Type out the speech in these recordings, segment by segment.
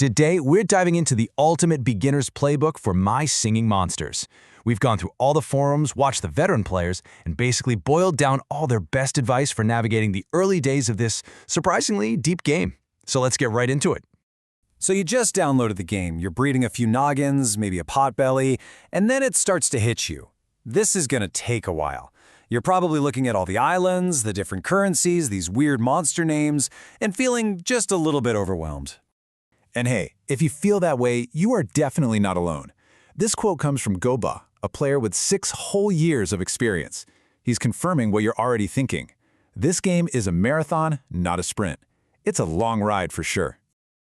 Today, we're diving into the ultimate beginner's playbook for My Singing Monsters. We've gone through all the forums, watched the veteran players, and basically boiled down all their best advice for navigating the early days of this surprisingly deep game. So let's get right into it. So you just downloaded the game, you're breeding a few noggins, maybe a potbelly, and then it starts to hit you. This is gonna take a while. You're probably looking at all the islands, the different currencies, these weird monster names, and feeling just a little bit overwhelmed. And hey, if you feel that way, you are definitely not alone. This quote comes from Goba, a player with 6 whole years of experience. He's confirming what you're already thinking. This game is a marathon, not a sprint. It's a long ride for sure.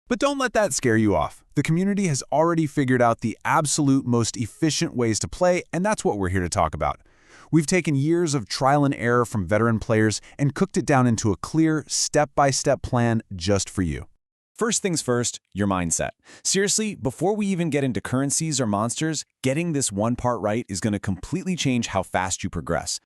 But don't let that scare you off. The community has already figured out the absolute most efficient ways to play, and that's what we're here to talk about. We've taken years of trial and error from veteran players and cooked it down into a clear, step-by-step plan just for you. First things first, your mindset. Seriously, before we even get into currencies or monsters, getting this one part right is going to completely change how fast you progress.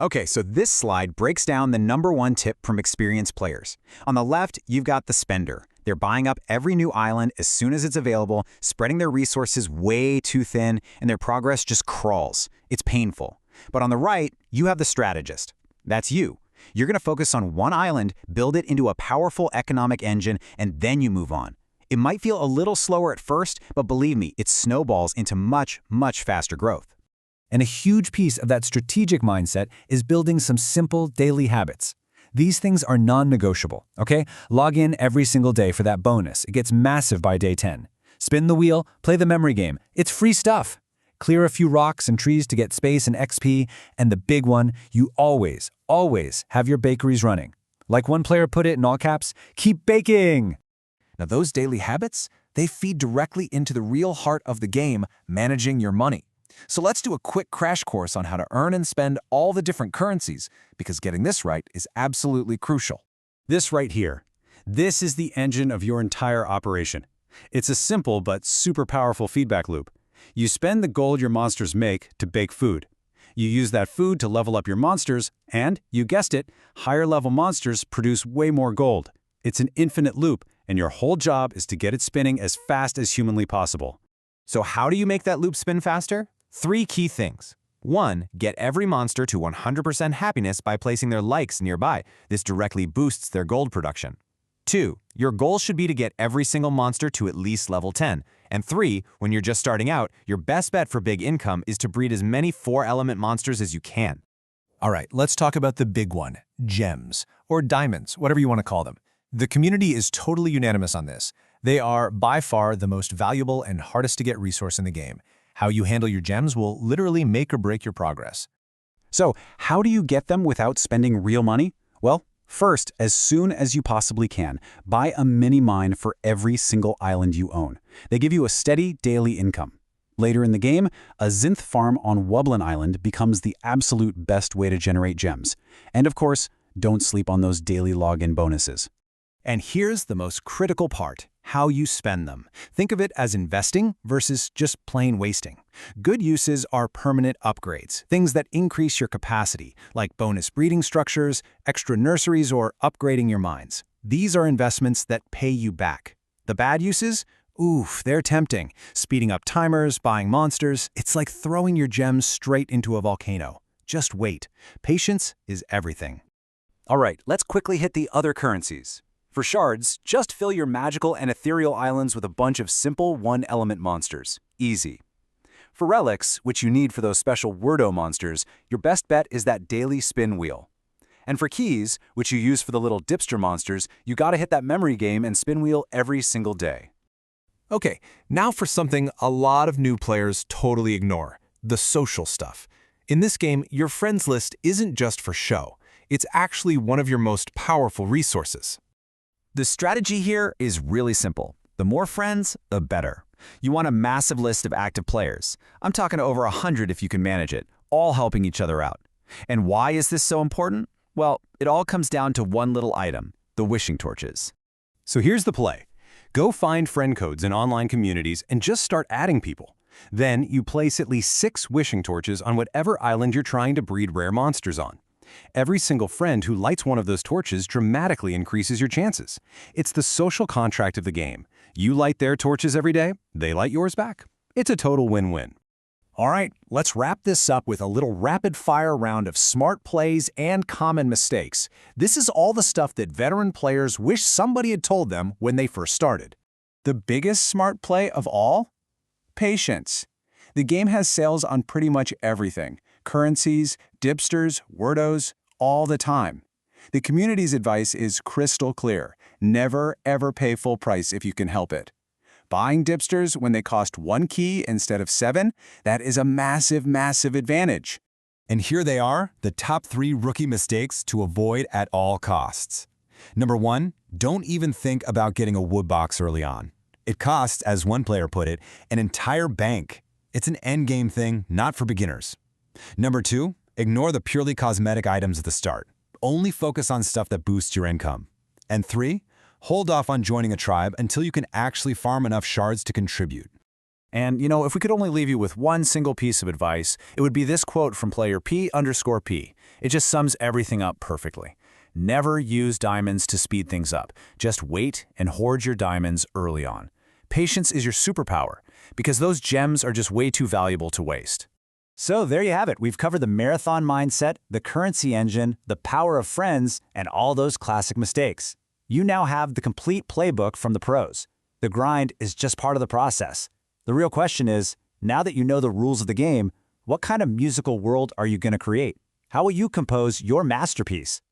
Okay, so this slide breaks down the #1 tip from experienced players. On the left, you've got the spender. They're buying up every new island as soon as it's available, spreading their resources way too thin, and their progress just crawls. It's painful. But on the right, you have the strategist. That's you. You're going to focus on one island, build it into a powerful economic engine, and then you move on. It might feel a little slower at first, but believe me, it snowballs into much, much faster growth. And a huge piece of that strategic mindset is building some simple daily habits. These things are non-negotiable, okay? Log in every single day for that bonus. It gets massive by day 10. Spin the wheel, play the memory game. It's free stuff. Clear a few rocks and trees to get space and XP, and the big one, you always have your bakeries running. Like one player put it in all caps, keep baking! Now those daily habits, they feed directly into the real heart of the game, managing your money. So let's do a quick crash course on how to earn and spend all the different currencies, because getting this right is absolutely crucial. This right here, this is the engine of your entire operation. It's a simple but super powerful feedback loop. You spend the gold your monsters make to bake food. You use that food to level up your monsters, and, you guessed it, higher level monsters produce way more gold. It's an infinite loop, and your whole job is to get it spinning as fast as humanly possible. So how do you make that loop spin faster? 3 key things. 1. Get every monster to 100% happiness by placing their likes nearby. This directly boosts their gold production. 2. Your goal should be to get every single monster to at least level 10. And 3. When you're just starting out, your best bet for big income is to breed as many 4-element monsters as you can. All right, let's talk about the big one, gems, or diamonds, whatever you want to call them. The community is totally unanimous on this. They are by far the most valuable and hardest to get resource in the game. How you handle your gems will literally make or break your progress. So, how do you get them without spending real money? Well, first, as soon as you possibly can, buy a mini mine for every single island you own. They give you a steady daily income. Later in the game, a Zinth farm on Wublin Island becomes the absolute best way to generate gems. And of course, don't sleep on those daily login bonuses. And here's the most critical part, how you spend them. Think of it as investing versus just plain wasting. Good uses are permanent upgrades, things that increase your capacity, like bonus breeding structures, extra nurseries, or upgrading your mines. These are investments that pay you back. The bad uses? Oof, they're tempting. Speeding up timers, buying monsters, it's like throwing your gems straight into a volcano. Just wait. Patience is everything. All right, let's quickly hit the other currencies. For shards, just fill your magical and ethereal islands with a bunch of simple 1-element monsters. Easy. For relics, which you need for those special Wordo monsters, your best bet is that daily spin wheel. And for keys, which you use for the little dipster monsters, you gotta hit that memory game and spin wheel every single day. Okay, now for something a lot of new players totally ignore, the social stuff. In this game, your friends list isn't just for show. It's actually one of your most powerful resources. The strategy here is really simple. The more friends, the better. You want a massive list of active players. I'm talking over 100 if you can manage it, all helping each other out. And why is this so important? Well, it all comes down to one little item, the wishing torches. So here's the play. Go find friend codes in online communities and just start adding people. Then you place at least 6 wishing torches on whatever island you're trying to breed rare monsters on. Every single friend who lights one of those torches dramatically increases your chances. It's the social contract of the game. You light their torches every day, they light yours back. It's a total win-win. All right, let's wrap this up with a little rapid-fire round of smart plays and common mistakes. This is all the stuff that veteran players wish somebody had told them when they first started. The biggest smart play of all? Patience. The game has sales on pretty much everything. Currencies, dipsters, wordos, all the time. The community's advice is crystal clear. Never, ever pay full price if you can help it. Buying dipsters when they cost 1 key instead of 7, that is a massive, massive advantage. And here they are, the top 3 rookie mistakes to avoid at all costs. Number 1, don't even think about getting a wood box early on. It costs, as one player put it, an entire bank. It's an endgame thing, not for beginners. Number 2, ignore the purely cosmetic items at the start. Only focus on stuff that boosts your income. And 3, hold off on joining a tribe until you can actually farm enough shards to contribute. And, if we could only leave you with one single piece of advice, it would be this quote from player P_P. It just sums everything up perfectly. Never use diamonds to speed things up. Just wait and hoard your diamonds early on. Patience is your superpower, because those gems are just way too valuable to waste. So there you have it. We've covered the marathon mindset, the currency engine, the power of friends, and all those classic mistakes. You now have the complete playbook from the pros. The grind is just part of the process. The real question is, now that you know the rules of the game, what kind of musical world are you going to create? How will you compose your masterpiece?